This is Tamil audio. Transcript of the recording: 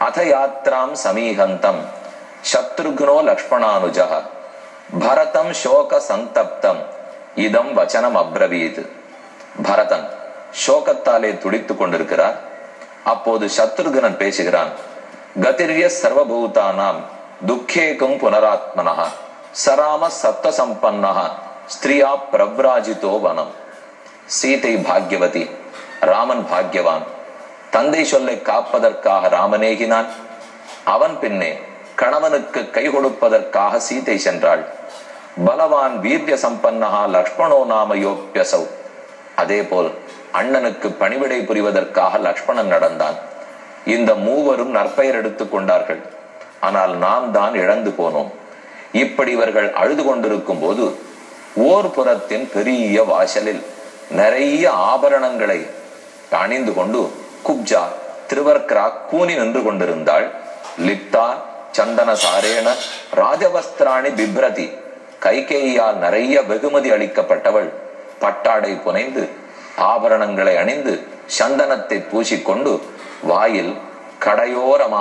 அத யாத்ராம் சமீகந்தம் சத்ருக்னோ லக்ஷ்மணானுஜः பரதம் சோக சந்தப்தம் இதம் வச்சனம் அப்ரவீத். பரதன் சோகத்தாலே துடித்துக் கொண்டிருக்கிறார். அப்போது சத்ருக்னன் பேசுகிறான். கதிர்ய சர்வபூதானாம் துக்கேகும் புனராத்மனः சராம சத்வ சம்பன்னः ஸ்திரியா பிரவ்ராஜிதோ வனம். சீதை பாக்யவதி, ராமன் பாக்யவான். தந்தை சொல்லை காப்பதற்காக ராமனேகினான். அவன் பின்னே கணவனுக்கு கை கொடுப்பதற்காக சீதை சென்றாள். பலவான் வீரிய சம்பன்னஹா லக்ஷ்மணோ நாமயோப்யசௌ. அதே போல் அண்ணனுக்கு பணிவிடை புரிவதற்காக லக்ஷ்மணன் நடந்தான். இந்த மூவரும் நற்பெயர் எடுத்துக் கொண்டார்கள். ஆனால் நாம் தான் இழந்து போனோம். இப்படி இவர்கள் அழுது கொண்டிருக்கும் போது ஓர் புறத்தின் பெரிய வாசலில் நிறைய ஆபரணங்களை அணிந்து கொண்டு குப்ஜா திருவர்கரா கூனி நின்று கொண்டிருந்தாள். லிப்தா சந்தன சாரேன ராஜவஸ்திராணி பிப்ரதி. கைகேயால் நிறைய வெகுமதி அளிக்கப்பட்டவள் பட்டாடை புனைந்து ஆபரணங்களை அணிந்து சந்தனத்தை பூசிக்கொண்டு வாயில் கடையோரமாக